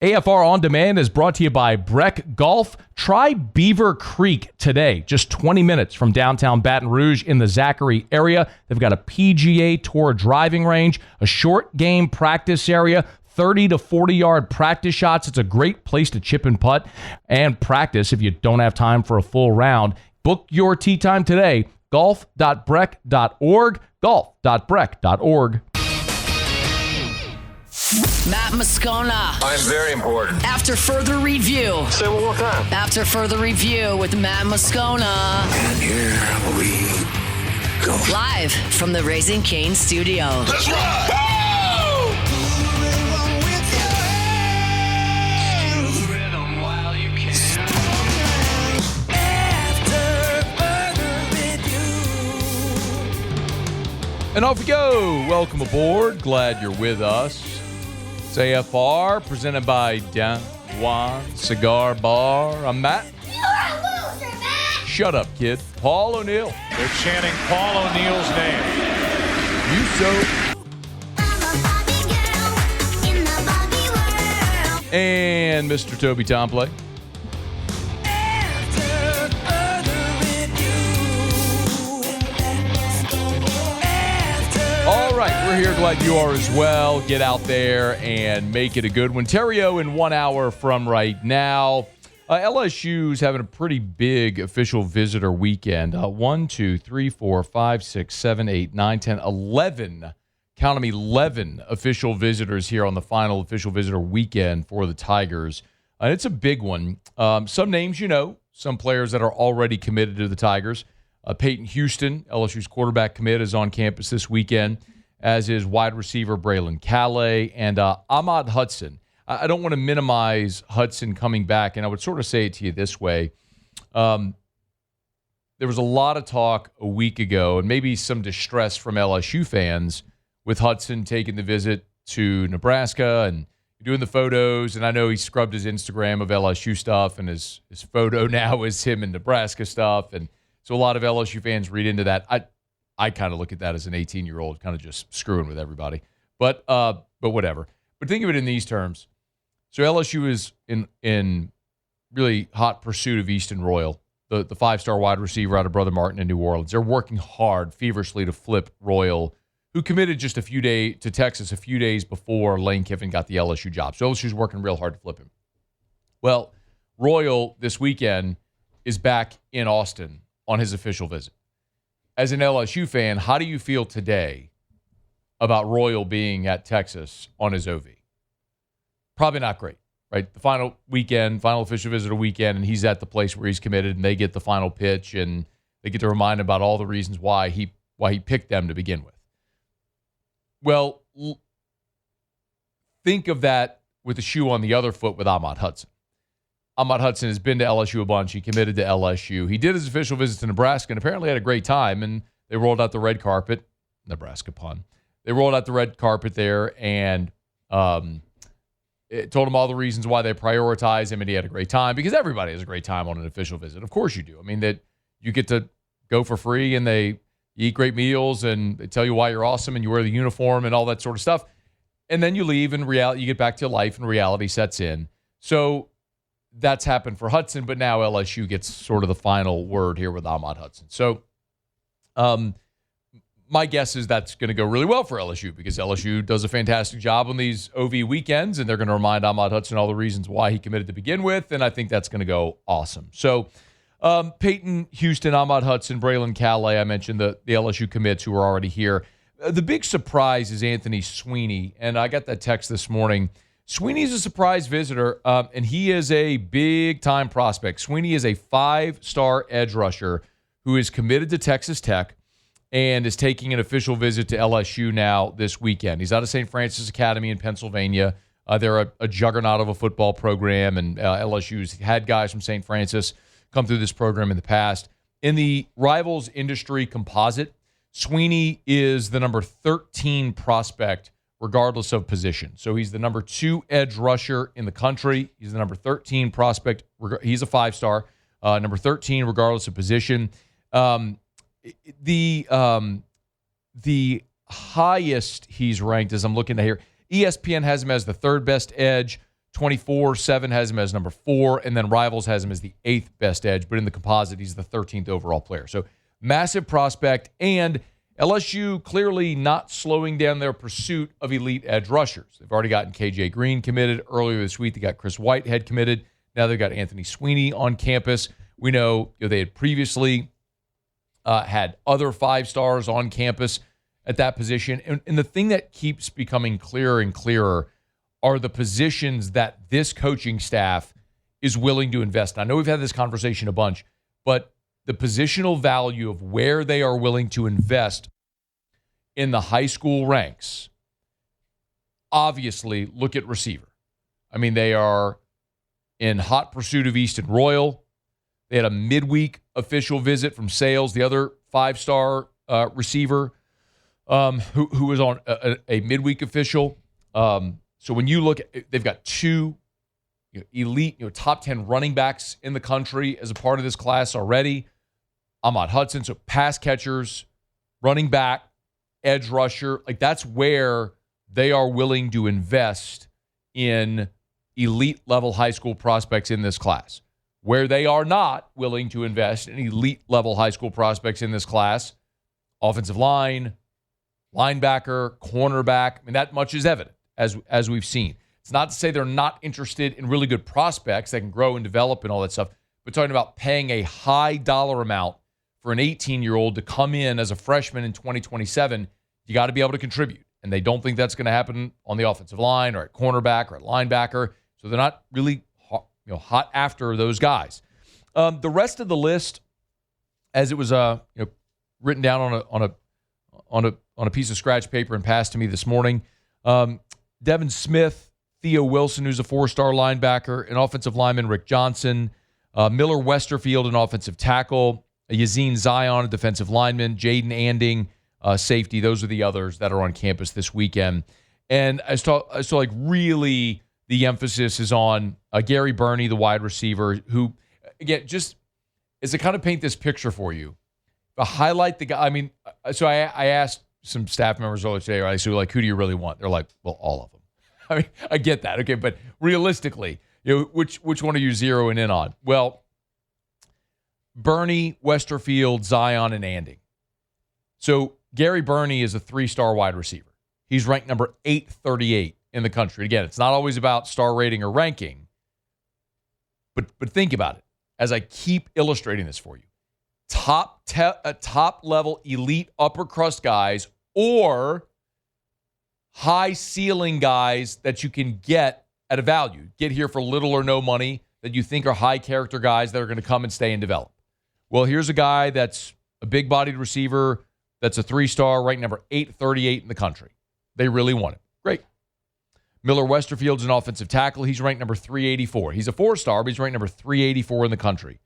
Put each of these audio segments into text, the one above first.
AFR On Demand is brought to you by Breck Golf. Try Beaver Creek today, just 20 minutes from downtown Baton Rouge in the Zachary area. They've got a PGA Tour driving range, a short game practice area, 30 to 40-yard practice shots. It's a great place to chip and putt and practice if you don't have time for a full round. Book your tee time today, golf.breck.org, golf.breck.org. Matt Moscona. I'm very important. After further review. Say it one more time. After further review with Matt Moscona. And here we go. Live from the Raising Cane studio. Let's ride! And off we go. Welcome aboard. Glad you're with us. It's AFR, presented by Don Juan Cigar Bar. I'm Matt. You're a loser, Matt! Shut up, kid. Paul O'Neill. They're chanting Paul O'Neill's name. You so. I'm a Barbie girl in the Barbie world. And Mr. Toby Tomplay. All right, we're here. Glad you are as well. Get out there and make it a good one. Terrio in 1 hour from right now. LSU's having a pretty big official visitor weekend. 1, 2, 3, 4, 5, 6, 7, 8, 9, 10, 11. Count them, 11 official visitors here on the final official visitor weekend for the Tigers. And it's a big one. Some names you know, some players that are already committed to the Tigers. Peyton Houston, LSU's quarterback commit, is on campus this weekend, as is wide receiver Braylon Calais and Ahmad Hudson. I don't want to minimize Hudson coming back, and I would sort of say it to you this way. There was a lot of talk a week ago, and maybe some distress from LSU fans with Hudson taking the visit to Nebraska and doing the photos. And I know he scrubbed his Instagram of LSU stuff, and his photo now is him in Nebraska stuff. And so a lot of LSU fans read into that. I kind of look at that as an 18-year-old kind of just screwing with everybody. But whatever. But think of it in these terms. So LSU is in really hot pursuit of Easton Royal, the 5-star wide receiver out of Brother Martin in New Orleans. They're working hard, feverishly, to flip Royal, who committed just to Texas a few days before Lane Kiffin got the LSU job. So LSU's working real hard to flip him. Well, Royal this weekend is back in Austin on his official visit. As an LSU fan, how do you feel today about Royal being at Texas on his OV? Probably not great, right? The final official visitor weekend, and he's at the place where he's committed, and they get the final pitch, and they get to remind him about all the reasons why he picked them to begin with. Well, think of that with the shoe on the other foot with Ahmad Hudson. Ahmad Hudson has been to LSU a bunch. He committed to LSU. He did his official visit to Nebraska and apparently had a great time, and they rolled out the red carpet. Nebraska pun. They rolled out the red carpet there and it told him all the reasons why they prioritize him, and he had a great time, because everybody has a great time on an official visit. Of course you do. I mean, that you get to go for free, and you eat great meals, and they tell you why you're awesome, and you wear the uniform and all that sort of stuff. And then you leave, and you get back to life, and reality sets in. So that's happened for Hudson, but now LSU gets sort of the final word here with Ahmad Hudson. So my guess is that's going to go really well for LSU, because LSU does a fantastic job on these OV weekends, and they're going to remind Ahmad Hudson all the reasons why he committed to begin with, and I think that's going to go awesome. So Peyton Houston, Ahmad Hudson, Braylon Calais, I mentioned the LSU commits who are already here. The big surprise is Anthony Sweeney, and I got that text this morning. Sweeney's a surprise visitor, and he is a big-time prospect. Sweeney is a 5-star edge rusher who is committed to Texas Tech and is taking an official visit to LSU now this weekend. He's out of St. Francis Academy in Pennsylvania. They're a juggernaut of a football program, and LSU's had guys from St. Francis come through this program in the past. In the Rivals Industry Composite, Sweeney is the number 13 prospect regardless of position. So he's the number 2 edge rusher in the country. He's the number 13 prospect. He's a 5-star, number 13 regardless of position. The highest he's ranked, as I'm looking at here, ESPN has him as the 3rd best edge. 24/7 has him as number 4, and then Rivals has him as the 8th best edge, but in the composite, he's the 13th overall player. So massive prospect, and LSU clearly not slowing down their pursuit of elite edge rushers. They've already gotten KJ Green committed. Earlier this week, they got Chris Whitehead committed. Now they've got Anthony Sweeney on campus. We know, they had previously had other 5-stars on campus at that position. And the thing that keeps becoming clearer and clearer are the positions that this coaching staff is willing to invest in. I know we've had this conversation a bunch, but the positional value of where they are willing to invest in the high school ranks, obviously, look at receiver. I mean, they are in hot pursuit of Easton Royal. They had a midweek official visit from Sales, the other 5-star receiver who was on a midweek official. So when you look at, they've got 2 elite, top 10 running backs in the country as a part of this class already. Ahmad Hudson, so pass catchers, running back, edge rusher. Like, that's where they are willing to invest in elite level high school prospects in this class. Where they are not willing to invest in elite level high school prospects in this class, offensive line, linebacker, cornerback. I mean, that much is evident as we've seen. It's not to say they're not interested in really good prospects that can grow and develop and all that stuff, but talking about paying a high dollar amount for an 18-year-old to come in as a freshman in 2027, you got to be able to contribute. And they don't think that's going to happen on the offensive line or at cornerback or at linebacker. So they're not really hot after those guys. The rest of the list, as it was written down on a piece of scratch paper and passed to me this morning, Devin Smith, Theo Wilson, who's a 4-star linebacker, an offensive lineman, Rick Johnson, Miller Westerfield, an offensive tackle, Yazine Zion, a defensive lineman, Jaden Anding, safety. Those are the others that are on campus this weekend. And I saw like really the emphasis is on Gary Burney, the wide receiver, who, again, just as to kind of paint this picture for you, highlight the guy. I mean, so I asked some staff members earlier today, right? So, like, who do you really want? They're like, well, all of them. I mean, I get that, okay, but realistically, which one are you zeroing in on? Well, Burney, Westerfield, Zion, and Anding. So Gary Burney is a 3-star wide receiver. He's ranked number 838 in the country. Again, it's not always about star rating or ranking, but think about it as I keep illustrating this for you. Top level elite upper crust guys or high ceiling guys that you can get at a value. Get here for little or no money that you think are high character guys that are going to come and stay and develop. Well, here's a guy that's a big-bodied receiver that's a 3-star, ranked number 838 in the country. They really want him. Great. Miller Westerfield's an offensive tackle. He's ranked number 384. He's a 4-star, but he's ranked number 384 in the country.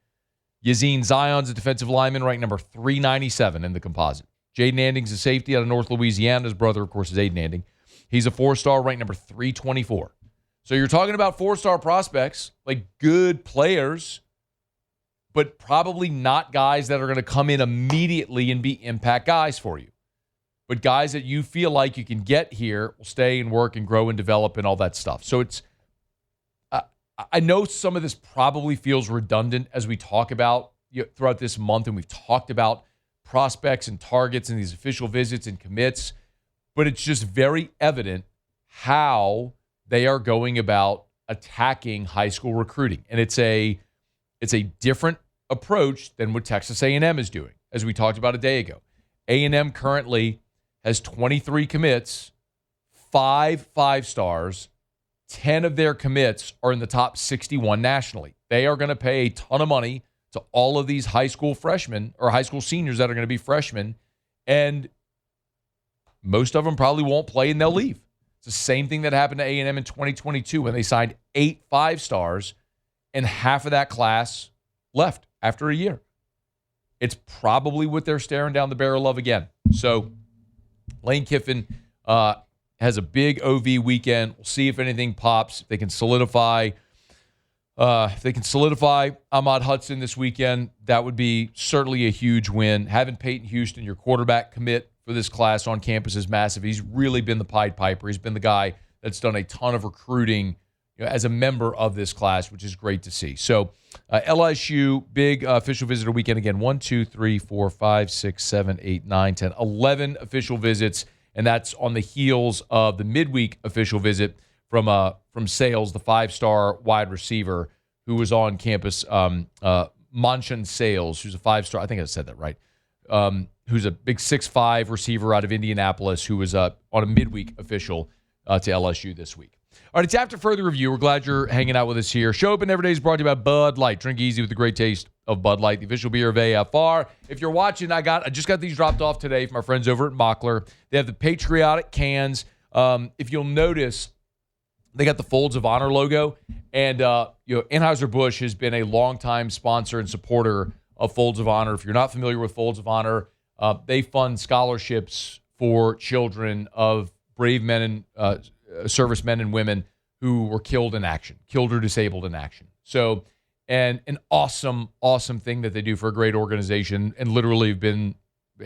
Yazine Zion's a defensive lineman, ranked number 397 in the composite. Jaden Anding's a safety out of North Louisiana. His brother, of course, is Aiden Anding. He's a 4-star, ranked number 324. So you're talking about 4-star prospects, like good players, but probably not guys that are going to come in immediately and be impact guys for you. But guys that you feel like you can get here will stay and work and grow and develop and all that stuff. So it's, I know some of this probably feels redundant as we talk about throughout this month, and we've talked about prospects and targets and these official visits and commits, but it's just very evident how they are going about attacking high school recruiting. And it's a different approach than what Texas A&M is doing, as we talked about a day ago. A&M currently has 23 commits, 5 5-stars. 10 of their commits are in the top 61 nationally. They are going to pay a ton of money to all of these high school freshmen or high school seniors that are going to be freshmen, and most of them probably won't play and they'll leave. It's the same thing that happened to A&M in 2022 when they signed 8 5-stars and half of that class left after a year. It's probably what they're staring down the barrel of again. So Lane Kiffin has a big OV weekend. We'll see if anything pops. If they can solidify Ahmad Hudson this weekend, that would be certainly a huge win. Having Peyton Houston, your quarterback commit for this class on campus, is massive. He's really been the Pied Piper. He's been the guy that's done a ton of recruiting as a member of this class, which is great to see. So LSU, big official visitor weekend again. 1, 2, 3, 4, 5, 6, 7, 8, 9, 10, 11 official visits, and that's on the heels of the midweek official visit from Sales, the 5-star wide receiver who was on campus, Manchin Sales, who's a 5-star. I think I said that right. Who's a big 6'5" receiver out of Indianapolis, who was on a midweek official to LSU this week. All right, it's After Further Review. We're glad you're hanging out with us here. Show Open Every Day is brought to you by Bud Light. Drink easy with the great taste of Bud Light, the official beer of AFR. If you're watching, I just got these dropped off today from our friends over at Mockler. They have the patriotic cans. If you'll notice, they got the Folds of Honor logo. And Anheuser-Busch has been a longtime sponsor and supporter of Folds of Honor. If you're not familiar with Folds of Honor, they fund scholarships for children of brave men and servicemen and women who were killed or disabled in action. So, and an awesome, awesome thing that they do for a great organization, and literally have been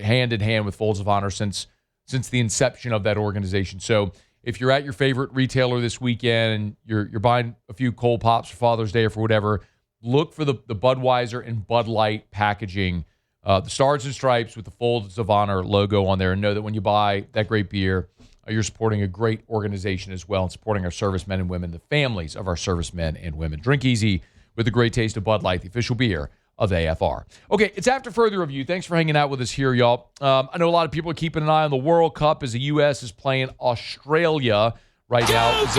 hand in hand with Folds of Honor since the inception of that organization. So if you're at your favorite retailer this weekend and you're buying a few cold pops for Father's Day or for whatever, look for the Budweiser and Bud Light packaging, the Stars and Stripes with the Folds of Honor logo on there, and know that when you buy that great beer, you're supporting a great organization as well and supporting our servicemen and women, the families of our servicemen and women. Drink easy with the great taste of Bud Light, the official beer of AFR. Okay, it's After Further Review. Thanks for hanging out with us here, y'all. I know a lot of people are keeping an eye on the World Cup as the U.S. is playing Australia right now. It's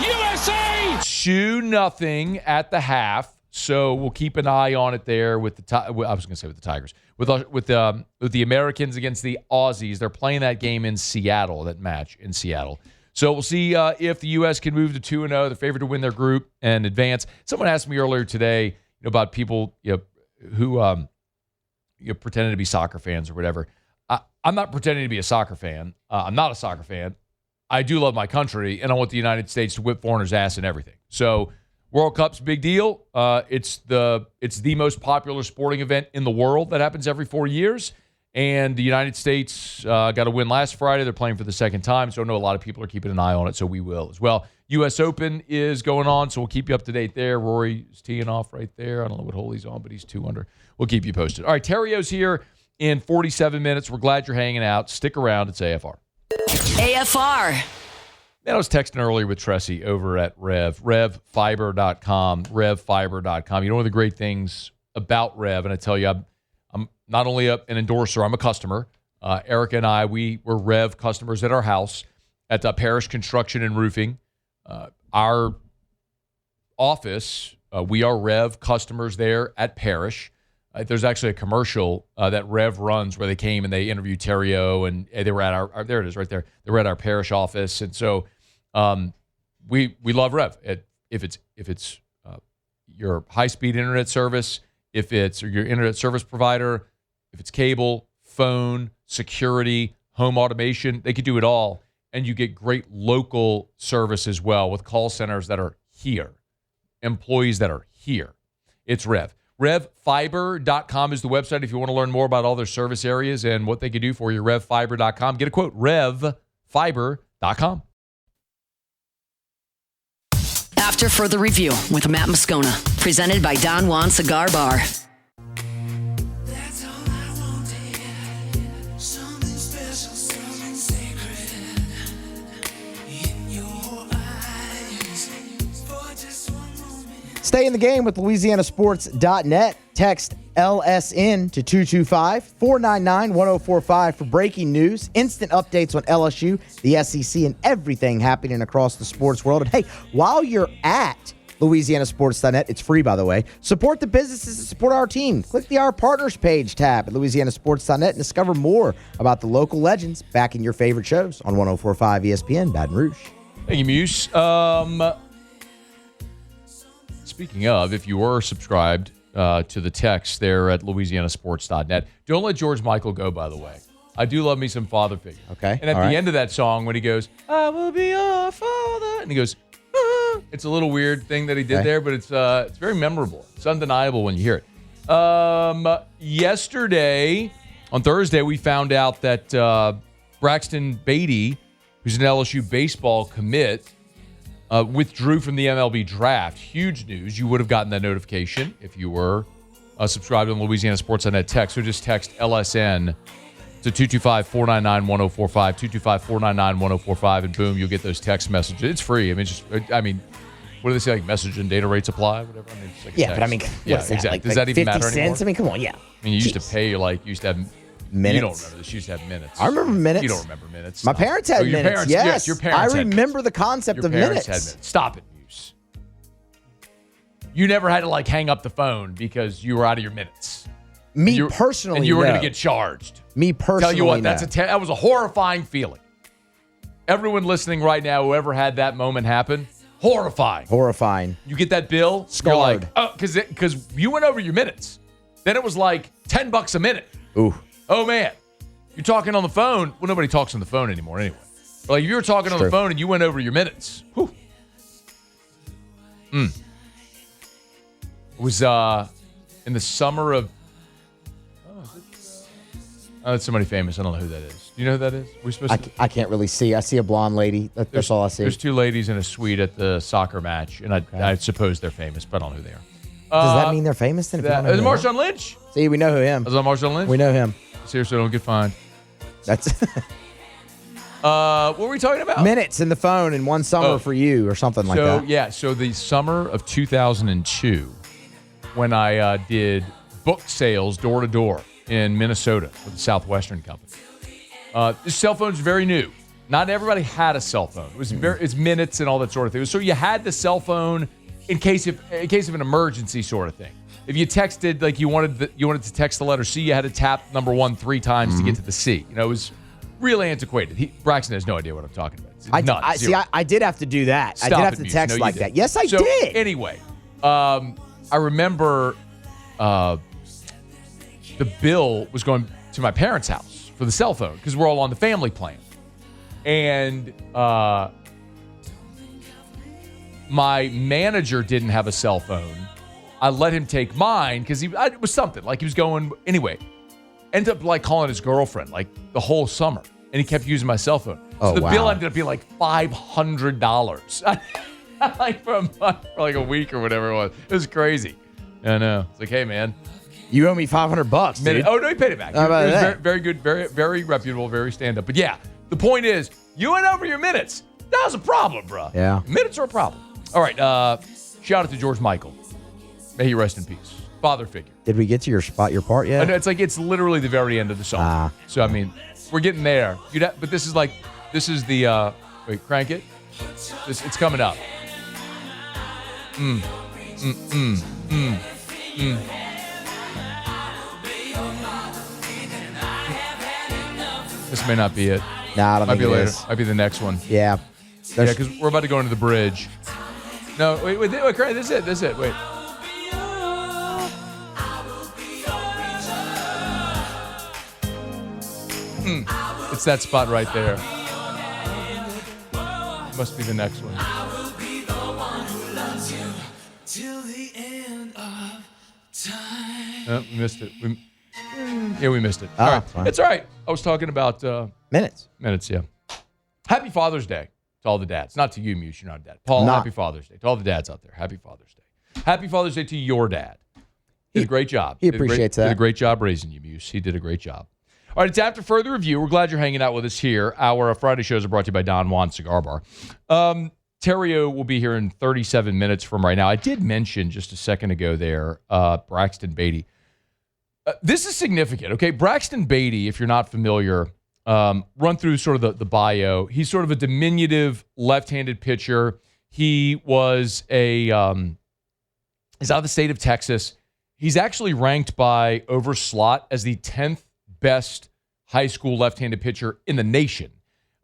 USA! 2-0 at the half. So we'll keep an eye on it there with the I was going to say with the Tigers. With the Americans against the Aussies. They're playing that game in Seattle, that match in Seattle. So we'll see if the U.S. can move to 2-0. They're favored to win their group and advance. Someone asked me earlier today about people who pretending to be soccer fans or whatever. I'm not pretending to be a soccer fan. I'm not a soccer fan. I do love my country, and I want the United States to whip foreigners' ass and everything. So World Cup's a big deal. It's the most popular sporting event in the world that happens every 4 years. And the United States got a win last Friday. They're playing for the second time, so I know a lot of people are keeping an eye on it, so we will as well. U.S. Open is going on, so we'll keep you up to date there. Rory's teeing off right there. I don't know what hole he's on, but he's 2 under. We'll keep you posted. All right, Terrio's here in 47 minutes. We're glad you're hanging out. Stick around. It's AFR. AFR. Man, I was texting earlier with Tressie over at RevFiber.com. RevFiber.com. You know one of the great things about Rev, and I tell you, I'm not only an endorser, I'm a customer. Erica and I, we're Rev customers at our house at Parish Construction and Roofing. Our office, we are Rev customers there at Parish. There's actually a commercial that Rev runs where they came and they interviewed Terrio, and they were at our there it is right there. They were at our Parish office, and so we love Rev. If it's your high-speed internet service, if it's your internet service provider, if it's cable, phone, security, home automation, they could do it all. And you get great local service as well with call centers that are here, employees that are here. It's Rev. RevFiber.com is the website if you want to learn more about all their service areas and what they can do for you. RevFiber.com. Get a quote. RevFiber.com. After Further Review with Matt Moscona. Presented by Don Juan Cigar Bar. Stay in the game with LouisianaSports.net. Text LSN to 225-499-1045 for breaking news, instant updates on LSU, the SEC, and everything happening across the sports world. And hey, while you're at LouisianaSports.net, it's free, by the way, support the businesses that support our team. Click the Our Partners page tab at LouisianaSports.net and discover more about the local legends backing your favorite shows on 104.5 ESPN Baton Rouge. Thank you, Muse. Speaking of, if you were subscribed to the text there at LouisianaSports.net, don't let George Michael go, by the way. I do love me some father figure. Okay. And at the end of that song, when he goes, I will be your father, and he goes, ah, it's a little weird thing that he did there, but it's very memorable. It's undeniable when you hear it. Yesterday, on Thursday, we found out that Braxton Beaty, who's an LSU baseball commit, withdrew from the MLB Draft. Huge news. You would have gotten that notification if you were subscribed on Louisiana Sports.net text. So just text LSN to 225-499-1045, 225-499-1045, and boom, you'll get those text messages. It's free. What do they say? Like message and data rates apply? Whatever. It's like a text. But what is that? exactly. Like, Does that even 50 matter anymore? cents? Come on, yeah. You used to pay, you used to have minutes. You don't remember this. You used to have minutes. I remember minutes. You don't remember minutes. My Stop. parents had your minutes. Parents, yes, your parents I had remember the concept your of parents minutes. Had minutes. Stop it, Muse. You never had to hang up the phone because you were out of your minutes. Me personally, and you were no. going to get charged. Me personally, Tell you what, no. that was a horrifying feeling. Everyone listening right now, whoever had that moment happen, horrifying. Horrifying. You get that bill, Scarred. you're like, because you went over your minutes. Then it was like $10 a minute. Ooh. Oh man, you're talking on the phone. Well, nobody talks on the phone anymore anyway. But like if you were talking on the phone and you went over your minutes. Whew. It was in the summer of. Oh, that's somebody famous. I don't know who that is. Do you know who that is? We're supposed to. I can't really see. I see a blonde lady. That's all I see. There's two ladies in a suite at the soccer match, and I suppose they're famous, but I don't know who they are. Does that mean they're famous then? Is it Marshawn Lynch? See, we know who him. Is that Marshawn Lynch? We know him. Seriously, don't get fined. That's what were we talking about? minutes in the phone in one summer for you or something like that. So the summer of 2002, when I did book sales door to door in Minnesota for the Southwestern Company. The cell phone's very new. Not everybody had a cell phone. It's minutes and all that sort of thing. So you had the cell phone in case of an emergency sort of thing. If you texted like you wanted to text the letter C, you had to tap number 1 3 times to get to the C. It was really antiquated. Braxton has no idea what I'm talking about. It's nuts. I did have to do that. I did have to text like that. Yes, I did. Anyway, I remember the bill was going to my parents' house for the cell phone because we're all on the family plan. And my manager didn't have a cell phone. I let him take mine because it was something. Like he was going, anyway. Ended up like calling his girlfriend like the whole summer. And he kept using my cell phone. So the bill ended up being like $500. Like for like a week or whatever it was. It was crazy. I know. It's like, hey, man. You owe me $500, dude. Oh, no, he paid it back. How about it was that? very good, very reputable, very stand-up. But yeah, the point is, you went over your minutes. That was a problem, bro. Yeah. Minutes are a problem. All right, shout out to George Michael. May he rest in peace. Father figure. Did we get to your part yet? I know, it's literally the very end of the song. So, I mean, we're getting there. But this is the, wait, crank it. It's coming up. This may not be it. Nah, I don't think it later. is. Might be the next one. Yeah. Yeah, because we're about to go into the bridge. No, wait, crank. This is it. Wait. It's that spot right there. Must be the next one. Oh, we missed it. We missed it. All right. Fine. It's all right. I was talking about Minutes. yeah. Happy Father's Day to all the dads. Not to you, Muse. You're not a dad. Paul, happy Father's Day. To all the dads out there, happy Father's Day. Happy Father's Day to your dad. Did a great job. He appreciates that. Did a great job raising you, Muse. He did a great job. All right, it's after further review. We're glad you're hanging out with us here. Our Friday shows are brought to you by Don Juan Cigar Bar. Terrio will be here in 37 minutes from right now. I did mention just a second ago there, Braxton Beaty. This is significant, okay? Braxton Beaty, if you're not familiar, run through sort of the bio. He's sort of a diminutive left-handed pitcher. He was he's out of the state of Texas. He's actually ranked by Overslot as the 10th best high school left-handed pitcher in the nation.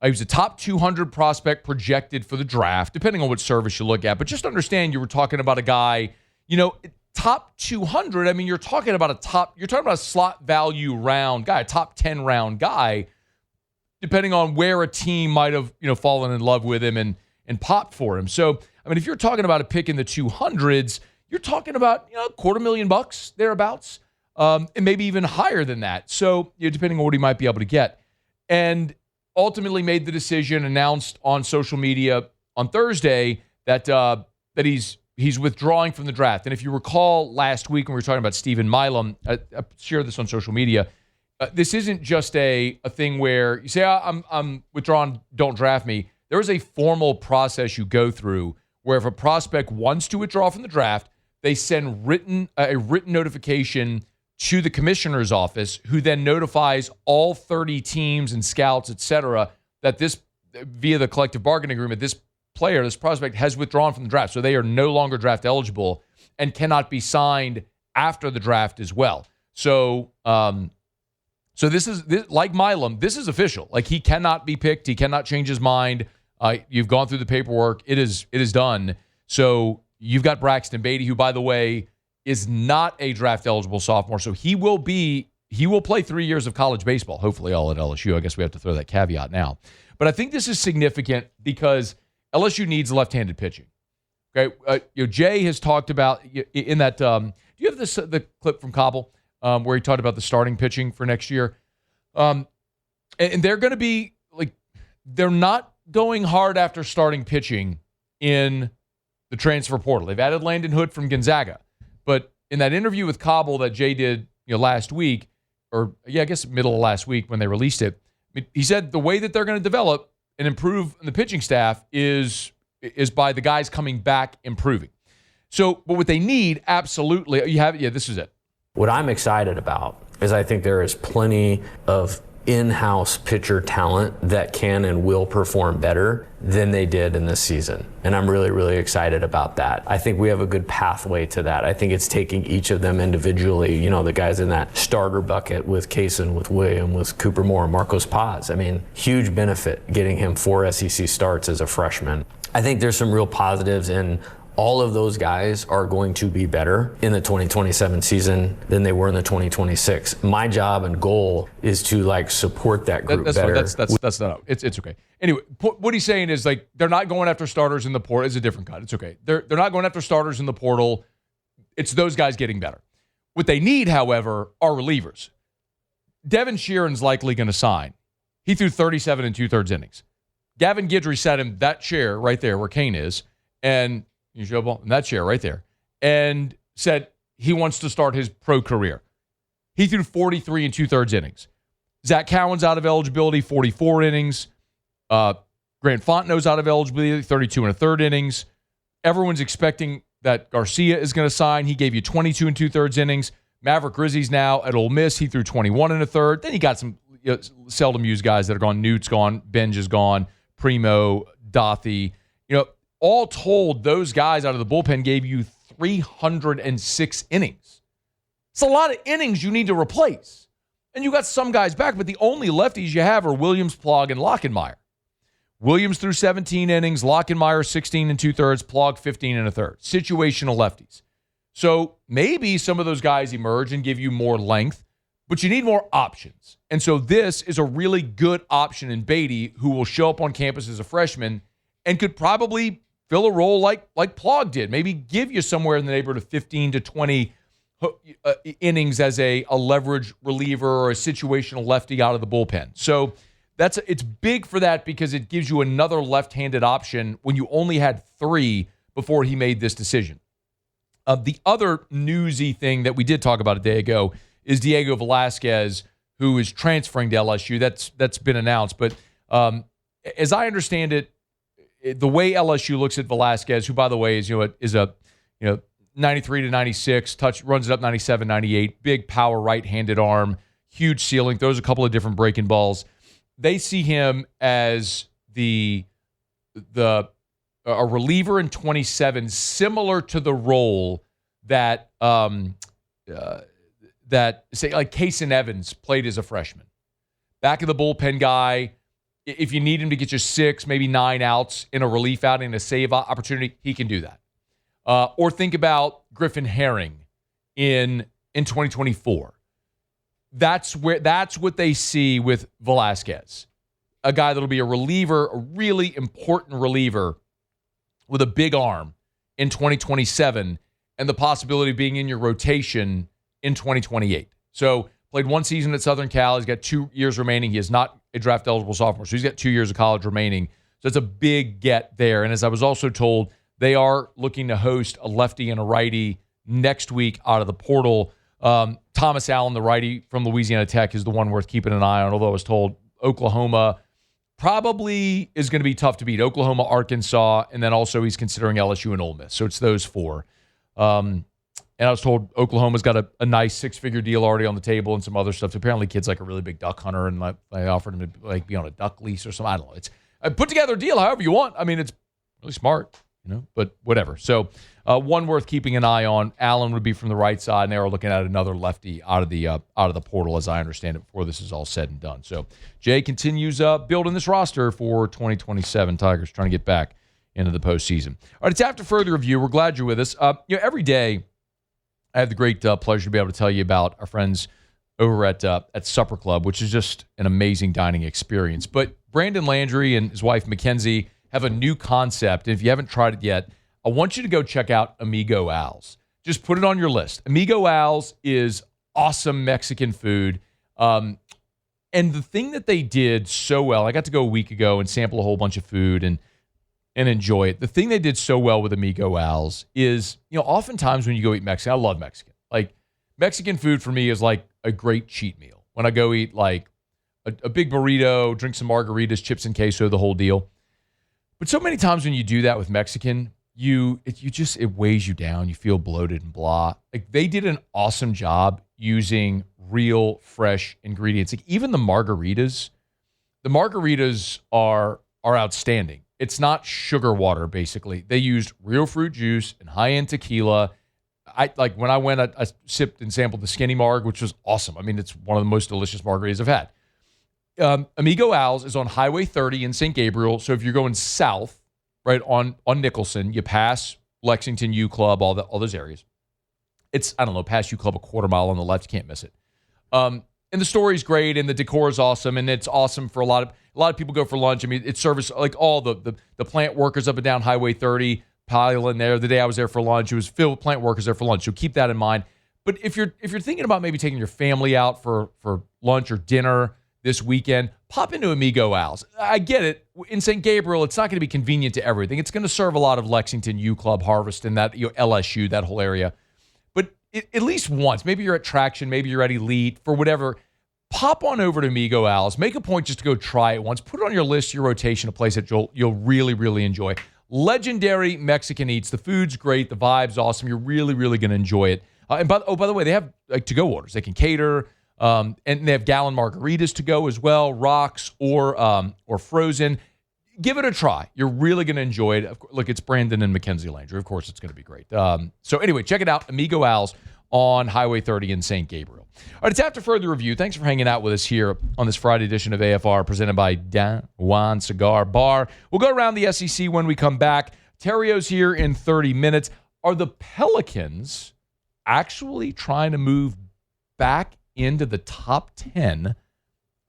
He was a top 200 prospect projected for the draft, depending on which service you look at. But just understand, you were talking about a guy, top 200. I mean, you're talking about a slot value round guy, a top 10 round guy, depending on where a team might have, fallen in love with him and popped for him. So, I mean, if you're talking about a pick in the 200s, you're talking about, $250,000 thereabouts, and maybe even higher than that. So, depending on what he might be able to get. And ultimately made the decision, announced on social media on Thursday, that he's withdrawing from the draft. And if you recall last week when we were talking about Stephen Milam, I shared this on social media. This isn't just a thing where you say, I'm withdrawn, don't draft me. There is a formal process you go through where if a prospect wants to withdraw from the draft, they send a written notification to the commissioner's office, who then notifies all 30 teams and scouts, et cetera, that this, via the collective bargaining agreement, this prospect has withdrawn from the draft. So they are no longer draft eligible and cannot be signed after the draft as well. So this is like Milam, this is official. Like, he cannot be picked. He cannot change his mind. You've gone through the paperwork. It is done. So you've got Braxton Beaty, who, by the way, is not a draft eligible sophomore. So he will play 3 years of college baseball, hopefully all at LSU. I guess we have to throw that caveat now. But I think this is significant because LSU needs left-handed pitching. Okay, Jay has talked about in that. Do you have the clip from Cobble where he talked about the starting pitching for next year? And they're going to be they're not going hard after starting pitching in the transfer portal. They've added Landon Hood from Gonzaga. But in that interview with Cobble that Jay did last week, I guess middle of last week when they released it, he said the way that they're going to develop and improve the pitching staff is by the guys coming back improving. So, but what they need, absolutely, this is it. What I'm excited about is I think there is plenty of in-house pitcher talent that can and will perform better than they did in this season. And I'm really, really excited about that. I think we have a good pathway to that. I think it's taking each of them individually, the guys in that starter bucket with Kaysen, with William, with Cooper Moore, Marcos Paz. I mean, huge benefit getting him 4 SEC starts as a freshman. I think there's some real positives in all of those guys are going to be better in the 2027 season than they were in the 2026. My job and goal is to support that group that's better. Fine. That's not. It's okay. Anyway, what he's saying is they're not going after starters in the portal. It's a different cut. It's okay. They're not going after starters in the portal. It's those guys getting better. What they need, however, are relievers. Devin Sheeran's likely going to sign. He threw 37 2/3 innings. Gavin Guidry sat in that chair right there where Kane is, and you show ball in that chair right there, and said he wants to start his pro career. He threw 43 2/3 innings. Zach Cowan's out of eligibility, 44 innings. Grant Fontenot's out of eligibility, 32 1/3 innings. Everyone's expecting that Garcia is going to sign. He gave you 22 2/3 innings. Maverick Grizzly's now at Ole Miss. He threw 21 1/3. Then you got some seldom used guys that are gone. Newt's gone. Benj is gone. Primo, Dothy. All told, those guys out of the bullpen gave you 306 innings. It's a lot of innings you need to replace. And you got some guys back, but the only lefties you have are Williams, Plog, and Lockenmeyer. Williams threw 17 innings, Lockenmeyer 16 2/3, Plog 15 1/3. Situational lefties. So maybe some of those guys emerge and give you more length, but you need more options. And so this is a really good option in Beaty, who will show up on campus as a freshman and could probably fill a role like Plog did. Maybe give you somewhere in the neighborhood of 15 to 20 innings as a leverage reliever or a situational lefty out of the bullpen. So it's big for that because it gives you another left-handed option when you only had 3 before he made this decision. The other newsy thing that we did talk about a day ago is Diego Velasquez, who is transferring to LSU. That's been announced. But as I understand it, the way LSU looks at Velasquez, who, by the way, is a 93 to 96, runs it up 97, 98, big power right-handed arm, huge ceiling, throws a couple of different breaking balls. They see him as a reliever in 27, similar to the role that say like Kaysen Evans played as a freshman. Back of the bullpen guy. If you need him to get you 6, maybe 9 outs in a relief outing, a save opportunity, he can do that. Or think about Griffin Herring in 2024. That's what they see with Velasquez. A guy that'll be a reliever, a really important reliever with a big arm in 2027, and the possibility of being in your rotation in 2028. So played 1 season at Southern Cal. He's got 2 years remaining. He is not a draft eligible sophomore, so he's got 2 years of college remaining. So it's a big get there. And as I was also told, They are looking to host a lefty and a righty next week out of the portal. Thomas Allen, the righty from Louisiana Tech, is the one worth keeping an eye on, although I was told Oklahoma probably is going to be tough to beat. Oklahoma, Arkansas, and then also he's considering LSU and Ole Miss. So it's those four. And I was told Oklahoma's got a nice six-figure deal already on the table and some other stuff. So apparently kid's like a really big duck hunter, and I offered him to like be on a duck lease or something. I don't know. It's put together a deal however you want. I mean, it's really smart, but whatever. So one worth keeping an eye on. Allen would be from the right side, and they are looking at another lefty out of the portal, as I understand it, before this is all said and done. So Jay continues building this roster for 2027 Tigers, trying to get back into the postseason. All right, it's after further review. We're glad you're with us. Every day I have the great pleasure to be able to tell you about our friends over at Supper Club, which is just an amazing dining experience. But Brandon Landry and his wife Mackenzie have a new concept. And if you haven't tried it yet, I want you to go check out Amigo Al's. Just put it on your list. Amigo Al's is awesome Mexican food. And the thing that they did so well, I got to go a week ago and sample a whole bunch of food and enjoy it. The thing they did so well with Amigo Al's is, oftentimes when you go eat Mexican, I love Mexican. Like, Mexican food for me is like a great cheat meal. When I go eat like a big burrito, drink some margaritas, chips and queso, the whole deal. But so many times when you do that with Mexican, it weighs you down. You feel bloated and blah. Like, they did an awesome job using real fresh ingredients. Like, even the margaritas are outstanding. It's not sugar water, basically. They used real fruit juice and high-end tequila. When I went, I sipped and sampled the Skinny Marg, which was awesome. I mean, it's one of the most delicious margaritas I've had. Amigo Al's is on Highway 30 in St. Gabriel. So if you're going south, right on Nicholson, you pass Lexington U Club, all those areas. It's, I don't know, past U Club, a quarter mile on the left. You can't miss it. And the story's great, and the decor is awesome, and it's awesome for a lot of people go for lunch. I mean, it serves like all the plant workers up and down Highway 30 pile in there. The day I was there for lunch, it was filled with plant workers there for lunch. So keep that in mind. But if you're thinking about maybe taking your family out for lunch or dinner this weekend, pop into Amigo Al's. I get it. In St. Gabriel, it's not going to be convenient to everything. It's going to serve a lot of Lexington U Club, Harvest, and that LSU, that whole area. But at least once, maybe you're at Traction, maybe you're at Elite, for whatever, pop on over to Amigo Al's. Make a point just to go try it once. Put it on your list, your rotation, a place that you'll really, really enjoy. Legendary Mexican eats. The food's great. The vibe's awesome. You're really, really going to enjoy it. And by the way, they have like to-go orders. They can cater, and they have gallon margaritas to go as well, rocks or frozen. Give it a try. You're really going to enjoy it. Look, it's Brandon and Mackenzie Landry. Of course, it's going to be great. So anyway, check it out. Amigo Al's on Highway 30 in St. Gabriel. All right, it's after further review. Thanks for hanging out with us here on this Friday edition of AFR, presented by Dan Juan Cigar Bar. We'll go around the SEC when we come back. Terrio's here in 30 minutes. Are the Pelicans actually trying to move back into the top 10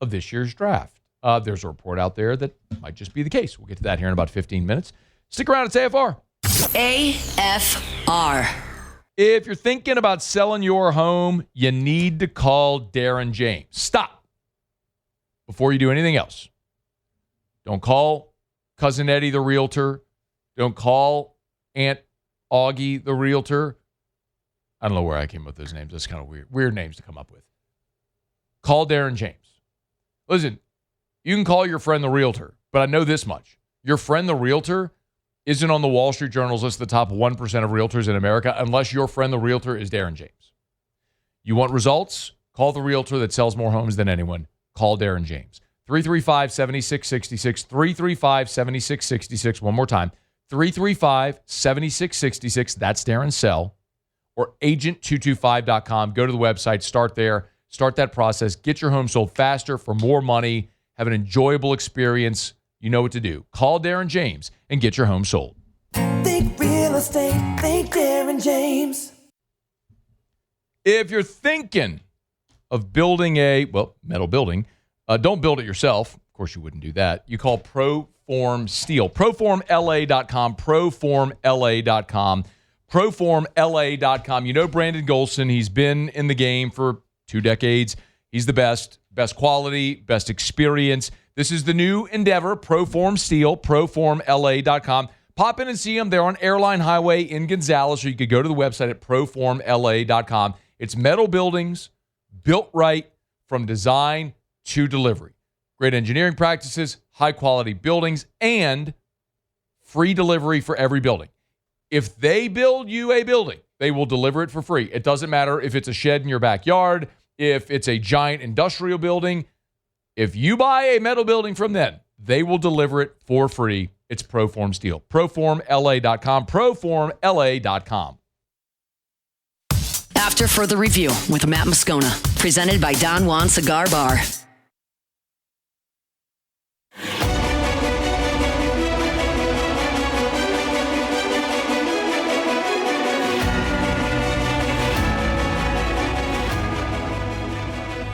of this year's draft? There's a report out there that might just be the case. We'll get to that here in about 15 minutes. Stick around. It's AFR. AFR. If you're thinking about selling your home, you need to call Darren James. Stop before you do anything else. Don't call Cousin Eddie, the realtor. Don't call Aunt Augie, the realtor. I don't know where I came up with those names. That's kind of weird names to come up with. Call Darren James. Listen, you can call your friend the realtor, but I know this much. Your friend the realtor isn't on the Wall Street Journal's list of the top 1% of realtors in America unless your friend the realtor is Darren James. You want results? Call the realtor that sells more homes than anyone. Call Darren James. 335-7666, 335-7666. One more time, 335-7666. That's Darren's cell. Or agent225.com. Go to the website, start there, start that process, get your home sold faster for more money, have an enjoyable experience. You know what to do. Call Darren James and get your home sold. Think real estate, think Darren James. If you're thinking of building a, metal building, don't build it yourself. Of course, you wouldn't do that. You call Proform Steel. Proformla.com, proformla.com, proformla.com. You know Brandon Golson. He's been in the game for 2 decades. He's the best quality, best experience. This is the new endeavor, Proform Steel, proformla.com. pop in and see them. They're on Airline Highway in Gonzales, or you could go to the website at proformla.com. It's metal buildings built right from design to delivery. Great engineering practices, high-quality buildings, and free delivery for every building. If they build you a building, they will deliver it for free. It doesn't matter if it's a shed in your backyard, if it's a giant industrial building. If you buy a metal building from them, they will deliver it for free. It's Proform Steel. Proformla.com. Proformla.com. After Further Review with Matt Moscona, presented by Don Juan Cigar Bar.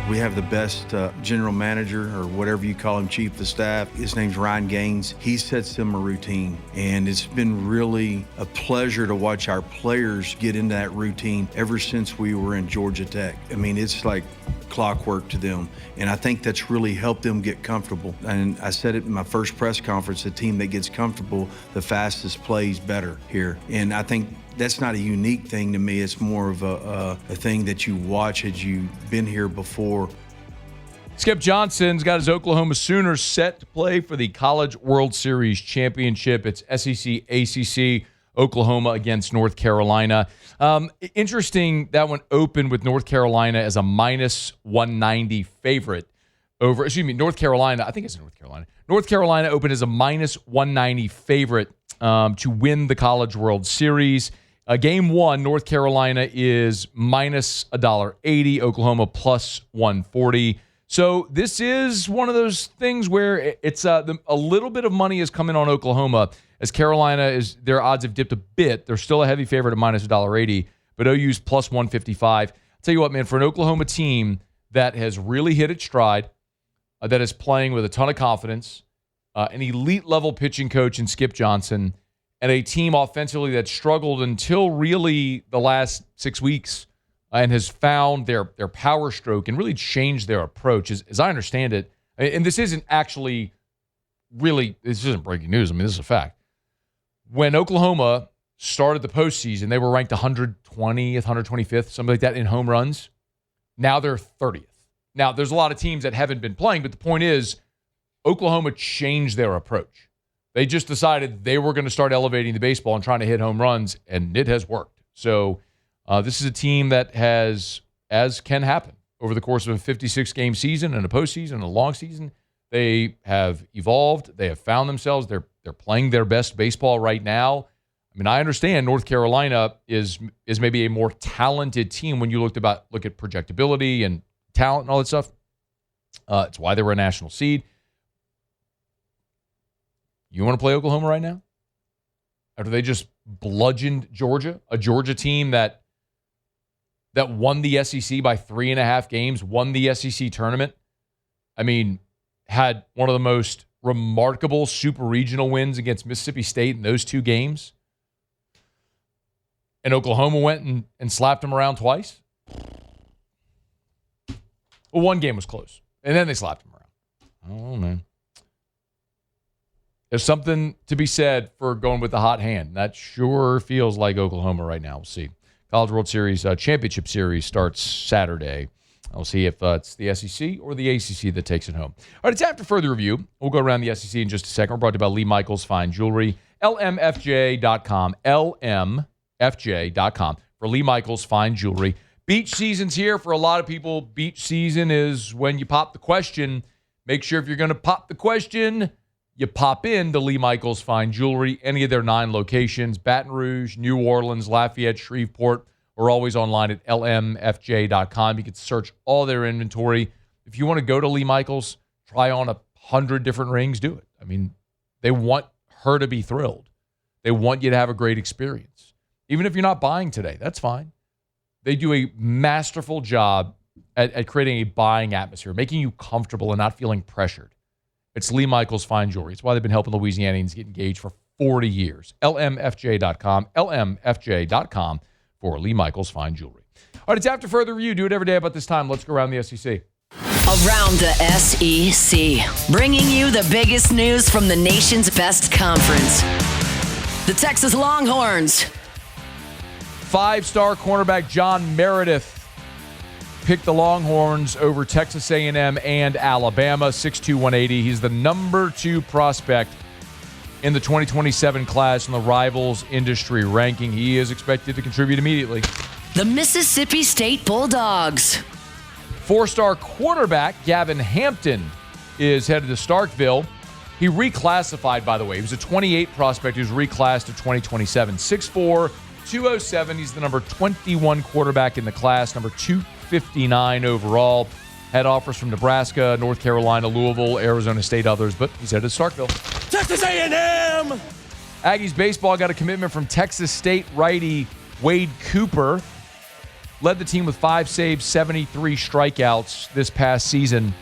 We have the best general manager, or whatever you call him, chief of staff. His name's Ryan Gaines. He sets them a routine, and it's been really a pleasure to watch our players get into that routine ever since we were in Georgia Tech. I mean, it's like clockwork to them, and I think that's really helped them get comfortable. And I said it in my first press conference, the team that gets comfortable the fastest plays better here. And I think that's not a unique thing to me. It's more of a thing that you watch as you've been here before. Skip Johnson's got his Oklahoma Sooners set to play for the College World Series Championship. It's SEC, ACC, Oklahoma against North Carolina. Interesting, that one opened with North Carolina as a minus 190 favorite over, North Carolina. I think it's North Carolina. North Carolina opened as a minus 190 favorite to win the College World Series. Game one, North Carolina is minus $1.80, Oklahoma plus 140. So this is one of those things where it's a little bit of money has come in on Oklahoma, as Carolina their odds have dipped a bit. They're still a heavy favorite at minus $1.80, but OU's plus 155. I'll tell you what, man, for an Oklahoma team that has really hit its stride, that is playing with a ton of confidence, an elite level pitching coach in Skip Johnson, and a team offensively that struggled until really the last 6 weeks and has found their power stroke and really changed their approach, as I understand it. And this isn't actually really, this isn't breaking news. I mean, this is a fact. When Oklahoma started the postseason, they were ranked 120th, 125th, something like that in home runs. Now they're 30th. Now, there's a lot of teams that haven't been playing, but the point is Oklahoma changed their approach. They just decided they were going to start elevating the baseball and trying to hit home runs, and it has worked. So this is a team that has, as can happen over the course of a 56-game season and a postseason and a long season, they have evolved. They have found themselves. They're playing their best baseball right now. I mean, I understand North Carolina is maybe a more talented team when you look at projectability and talent and all that stuff. It's why they were a national seed. You want to play Oklahoma right now? After they just bludgeoned Georgia, a Georgia team that won the SEC by 3.5 games, won the SEC tournament. I mean, had one of the most remarkable super regional wins against Mississippi State in those 2 games. And Oklahoma went and slapped them around twice. Well, 1 game was close, and then they slapped them around. Oh, man. There's something to be said for going with the hot hand. That sure feels like Oklahoma right now. We'll see. College World Series Championship Series starts Saturday. We'll see if it's the SEC or the ACC that takes it home. All right, it's After Further Review. We'll go around the SEC in just a second. We're brought to you by Lee Michaels Fine Jewelry. LMFJ.com. LMFJ.com for Lee Michaels Fine Jewelry. Beach season's here for a lot of people. Beach season is when you pop the question. Make sure if you're going to pop the question, you pop in to Lee Michaels Fine Jewelry, any of their 9 locations, Baton Rouge, New Orleans, Lafayette, Shreveport, or always online at lmfj.com. You can search all their inventory. If you want to go to Lee Michaels, try on 100 different rings, do it. I mean, they want her to be thrilled. They want you to have a great experience. Even if you're not buying today, that's fine. They do a masterful job at creating a buying atmosphere, making you comfortable and not feeling pressured. It's Lee Michaels Fine Jewelry. It's why they've been helping Louisianians get engaged for 40 years. LMFJ.com. LMFJ.com for Lee Michaels Fine Jewelry. All right, it's After Further Review. Do it every day about this time. Let's go around the SEC. Around the SEC, bringing you the biggest news from the nation's best conference. The Texas Longhorns. 5-star cornerback John Meredith picked the Longhorns over Texas A&M and Alabama, 6'2", 180. He's the number 2 prospect in the 2027 class in the Rivals industry ranking. He is expected to contribute immediately. The Mississippi State Bulldogs. 4-star quarterback Gavin Hampton is headed to Starkville. He reclassified, by the way. He was a 28 prospect who's reclassed to 2027. 6'4", 207. He's the number 21 quarterback in the class, number 259 overall. Had offers from Nebraska, North Carolina, Louisville, Arizona State, others, but he's headed to Starkville. Texas A&M. Aggies baseball got a commitment from Texas State righty Wade Cooper. Led the team with 5 saves, 73 strikeouts this past season.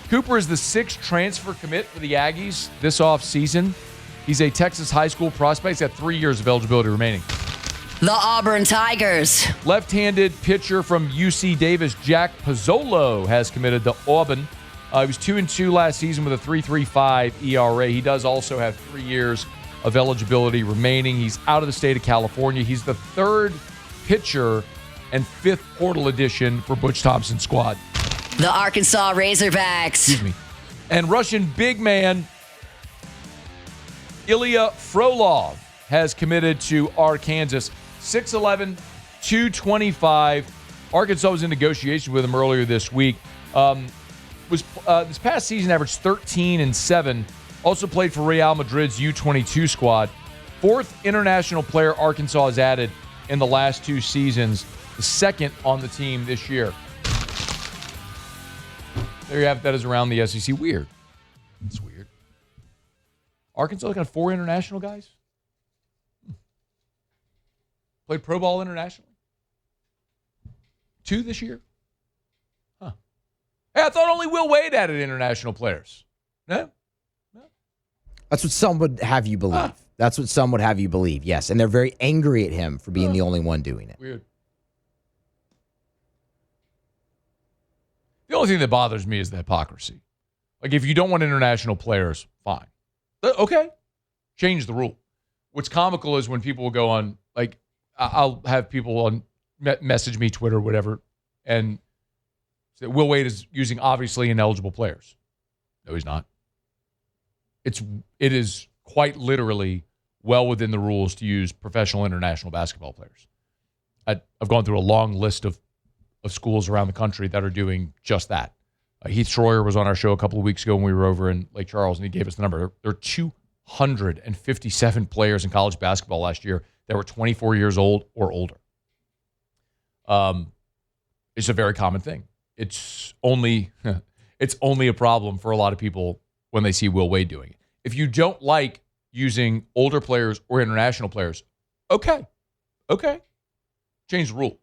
Cooper is the 6th transfer commit for the Aggies this offseason. He's a Texas high school prospect. He's got 3 years of eligibility remaining. The Auburn Tigers. Left-handed pitcher from UC Davis, Jack Pizzolo, has committed to Auburn. He was 2-2 last season with a 3.35 ERA. He does also have 3 years of eligibility remaining. He's out of the state of California. He's the 3rd pitcher and 5th portal addition for Butch Thompson's squad. The Arkansas Razorbacks. Excuse me. And Russian big man Ilya Frolov has committed to Arkansas. 6'11", 225. Arkansas was in negotiation with him earlier this week. This past season averaged 13-7. Also played for Real Madrid's U22 squad. 4th international player Arkansas has added in the last 2 seasons. The 2nd on the team this year. There you have it. That is around the SEC. Weird. It's weird. Arkansas got 4 international guys? Played pro ball internationally? 2 this year? Huh. Hey, I thought only Will Wade added international players. No? That's what some would have you believe. That's what some would have you believe, yes. And they're very angry at him for being the only one doing it. Weird. The only thing that bothers me is the hypocrisy. Like, if you don't want international players, fine. Okay. Change the rule. What's comical is when people will go on, like, I'll have people on message me, Twitter, whatever, and say, Will Wade is using obviously ineligible players. No, he's not. It is quite literally well within the rules to use professional international basketball players. I've gone through a long list of schools around the country that are doing just that. Heath Schroyer was on our show a couple of weeks ago when we were over in Lake Charles, and he gave us the number. There are 257 players in college basketball last year that were 24 years old or older. It's a very common thing. It's only a problem for a lot of people when they see Will Wade doing it. If you don't like using older players or international players, okay. Change the rule.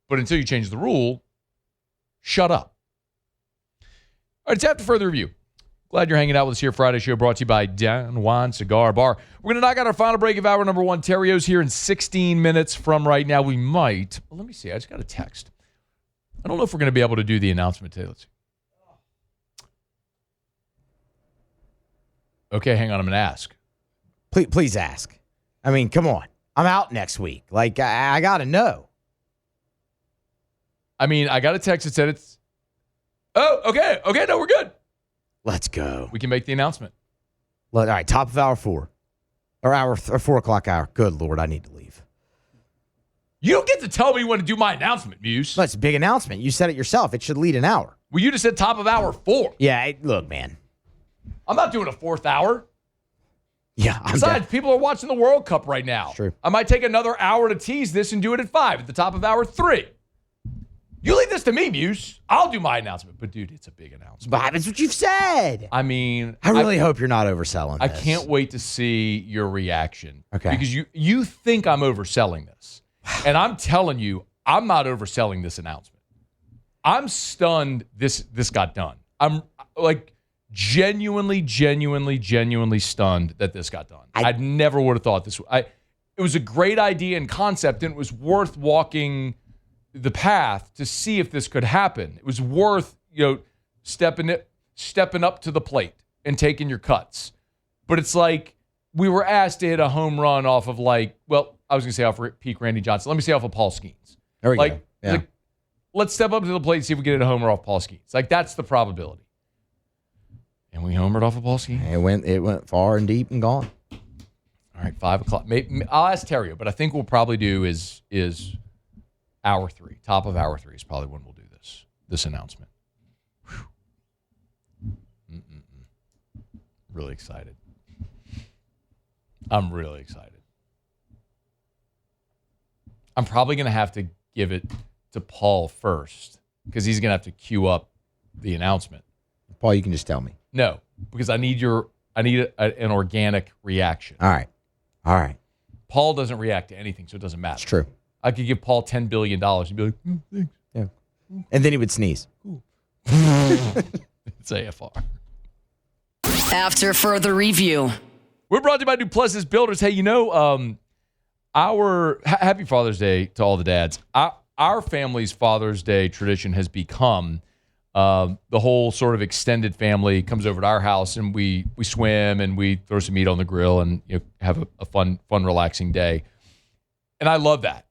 But until you change the rule, shut up. All right, it's after further review. Glad you're hanging out with us here. Friday show brought to you by Don Juan Cigar Bar. We're going to knock out our final break of hour number 1. Terrio's here in 16 minutes from right now. We might. Well, let me see. I just got a text. I don't know if we're going to be able to do the announcement today. Let's see. Okay, hang on. I'm going to ask. Please ask. I mean, come on. I'm out next week. Like, I got to know. I mean, I got a text that said it's... Oh, okay. Okay, no, we're good. Let's go. We can make the announcement. All right, top of hour 4. Or 4 o'clock hour. Good Lord, I need to leave. You don't get to tell me when to do my announcement, Muse. That's a big announcement. You said it yourself. It should lead an hour. Well, you just said top of hour 4. Yeah, look, man. I'm not doing a 4th hour. Yeah, Besides, people are watching the World Cup right now. True. I might take another hour to tease this and do it at 5 at the top of hour 3. You leave this to me, Muse. I'll do my announcement. But, dude, it's a big announcement. But that's what you've said. I mean... I really hope you're not overselling this. I can't wait to see your reaction. Okay. Because you think I'm overselling this. And I'm telling you, I'm not overselling this announcement. I'm stunned this got done. I'm, like, genuinely stunned that this got done. I never would have thought this. It was a great idea and concept, and it was worth walking the path to see if this could happen. It was worth, stepping up to the plate and taking your cuts. But it's like, we were asked to hit a home run off of I was going to say off peak Randy Johnson. Let me say off of Paul Skeens. There we go. Yeah. Let's step up to the plate and see if we can hit a homer off Paul Skeens. That's the probability. And we homered off of Paul Skeens. It went far and deep and gone. All right, 5 o'clock. I'll ask Terrio, but I think we'll probably do is hour 3. Top of hour 3 is probably when we'll do this announcement. Really excited. I'm really excited. I'm probably going to have to give it to Paul first because he's going to have to queue up the announcement. Paul, you can just tell me. No, because I need an organic reaction. All right. Paul doesn't react to anything, so it doesn't matter. It's true. I could give Paul $10 billion and be like, thanks. Yeah. And then he would sneeze. It's AFR. After further review. We're brought to you by Duplessis Builders. Hey, happy Father's Day to all the dads. Our family's Father's Day tradition has become the whole sort of extended family comes over to our house and we swim and we throw some meat on the grill and have a fun, relaxing day. And I love that.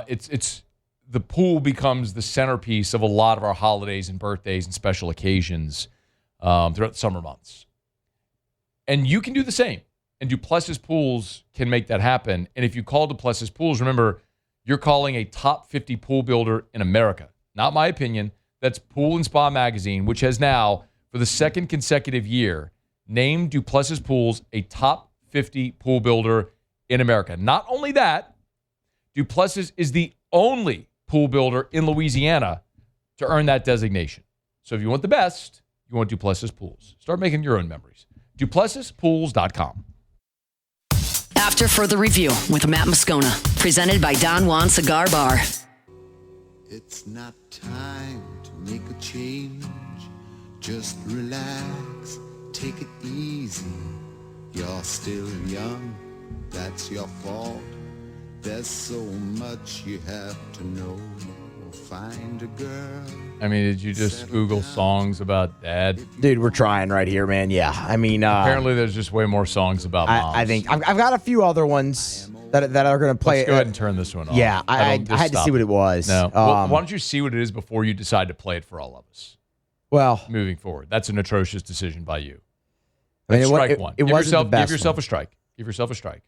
It's the pool becomes the centerpiece of a lot of our holidays and birthdays and special occasions throughout the summer months. And you can do the same. And Duplessis Pools can make that happen. And if you call Duplessis Pools, remember, you're calling a top 50 pool builder in America. Not my opinion. That's Pool and Spa Magazine, which has now, for the second consecutive year, named Duplessis Pools a top 50 pool builder in America. Not only that, Duplessis is the only pool builder in Louisiana to earn that designation. So if you want the best, you want Duplessis Pools. Start making your own memories. DuplessisPools.com. After further review with Matt Moscona, presented by Don Juan Cigar Bar. It's not time to make a change. Just relax, take it easy. You're still young, that's your fault. There's so much you have to know. Find a girl. I mean, did you just Google songs about dad? Dude, we're trying right here, man. Yeah, I mean, apparently there's just way more songs about moms. I think I've got a few other ones that are going to play. Let's go ahead and turn this one off. Yeah, I had to see what it was. No, why don't you see what it is before you decide to play it for all of us? Well, moving forward, that's an atrocious decision by you. I mean, strike one. Give yourself a strike. Give yourself a strike.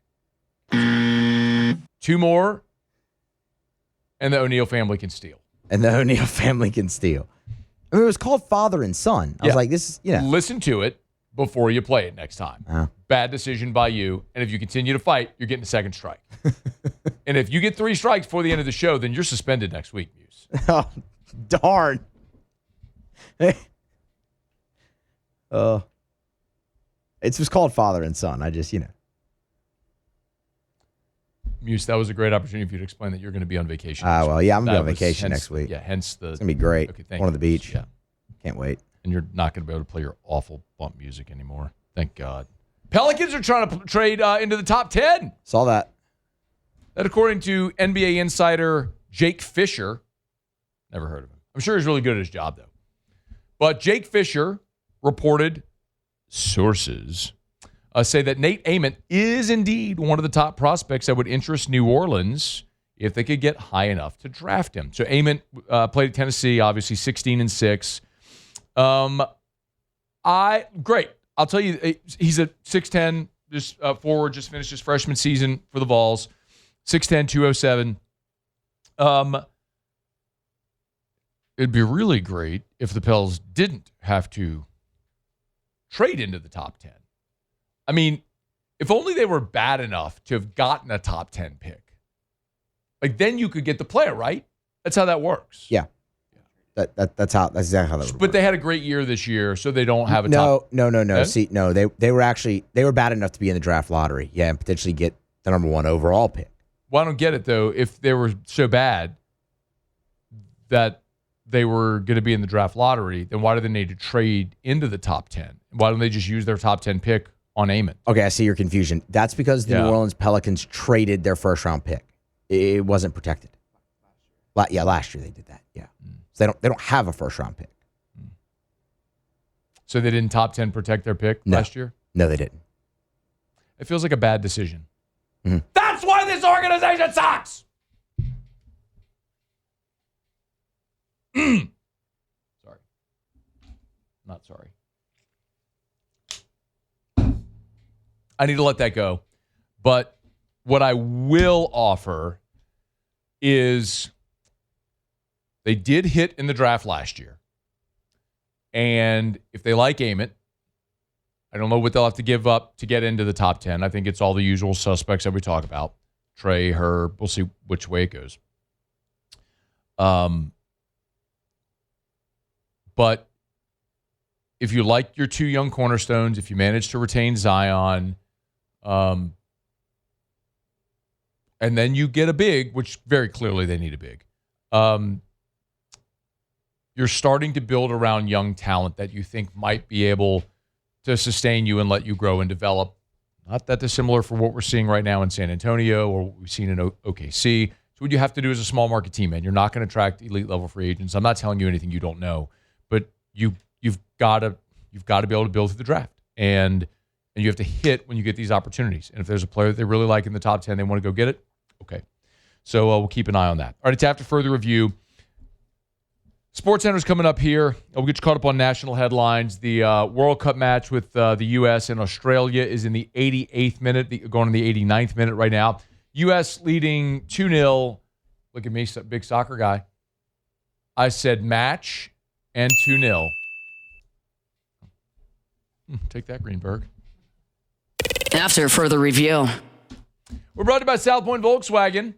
2 more, and the O'Neill family can steal. I mean, it was called Father and Son. I was like, this is, Listen to it before you play it next time. Bad decision by you. And if you continue to fight, you're getting a second strike. And if you get 3 strikes before the end of the show, then you're suspended next week, Muse. Oh, darn. It was called Father and Son. I just, Muse, that was a great opportunity for you to explain that you're going to be on vacation. I'm going to be on vacation next week. Yeah, hence the... It's going to be great. Okay, thank Going you. to the beach. Yeah. Can't wait. And you're not going to be able to play your awful bump music anymore. Thank God. Pelicans are trying to trade into the top 10. Saw that. That according to NBA insider Jake Fisher. Never heard of him. I'm sure he's really good at his job, though. But Jake Fisher reported sources say that Nate Ament is indeed one of the top prospects that would interest New Orleans if they could get high enough to draft him. So Ament played at Tennessee, obviously 16-6. Great. I'll tell you, he's a 6'10", just forward, just finished his freshman season for the Vols, 6'10", 207. It'd be really great if the Pels didn't have to trade into the top 10. I mean, if only they were bad enough to have gotten a top 10 pick. Then you could get the player, right? That's how that works. Yeah. That's exactly how that works. But they had a great year this year, so they don't have a top. No. Yeah? See, no, they were bad enough to be in the draft lottery. Yeah, and potentially get the number 1 overall pick. Well, I don't get it, though. If they were so bad that they were going to be in the draft lottery, then why do they need to trade into the top 10? Why don't they just use their top 10 pick on Ament? Okay, I see your confusion. That's because the New Orleans Pelicans traded their first-round pick. It wasn't protected. Last year they did that. Yeah, so they don't have a first-round pick. So they didn't top 10 protect their pick last year? No, they didn't. It feels like a bad decision. That's why this organization sucks. Sorry. Not sorry. I need to let that go. But what I will offer is they did hit in the draft last year. And if they like Ament, I don't know what they'll have to give up to get into the top 10. I think it's all the usual suspects that we talk about. Trey, Herb, we'll see which way it goes. But if you like your two young cornerstones, if you manage to retain Zion, and then you get a big, which very clearly they need a big, you're starting to build around young talent that you think might be able to sustain you and let you grow and develop. Not that dissimilar for what we're seeing right now in San Antonio or what we've seen in OKC. So what you have to do as a small market team, man, you're not going to attract elite level free agents. I'm not telling you anything you don't know, but you've got to be able to build through the draft, and you have to hit when you get these opportunities. And if there's a player that they really like in the top 10, they want to go get it. Okay, so we'll keep an eye on that. All right, it's after further review. SportsCenter's coming up here. We'll get you caught up on national headlines. The World Cup match with the U.S. and Australia is in the 88th minute, going in the 89th minute right now. U.S. leading 2-0. Look at me, big soccer guy. I said match and 2-0. Take that, Greenberg. After further review. We're brought to you by South Point Volkswagen.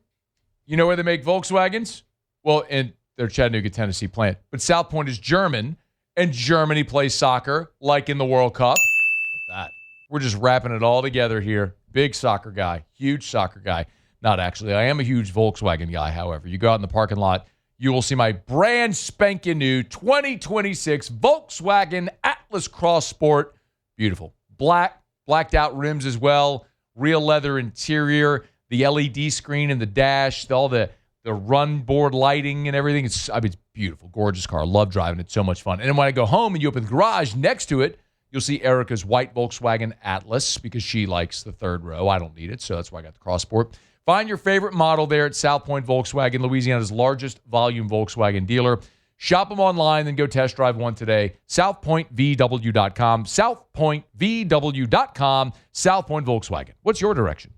You know where they make Volkswagens? Well, in their Chattanooga, Tennessee plant. But South Point is German, and Germany plays soccer like in the World Cup. What's that? We're just wrapping it all together here. Big soccer guy, huge soccer guy. Not actually. I am a huge Volkswagen guy, however. You go out in the parking lot, you will see my brand spanking new 2026 Volkswagen Atlas Cross Sport. Beautiful. Blacked out rims as well. Real leather interior. The LED screen in the dash. All the run board lighting and everything. It's beautiful. Gorgeous car. Love driving it. So much fun. And then when I go home and you open the garage next to it, you'll see Erica's white Volkswagen Atlas because she likes the third row. I don't need it, so that's why I got the Cross Sport. Find your favorite model there at South Point Volkswagen, Louisiana's largest volume Volkswagen dealer. Shop them online, then go test drive one today. SouthPointVW.com. SouthPointVW.com. South Point Volkswagen. What's your direction?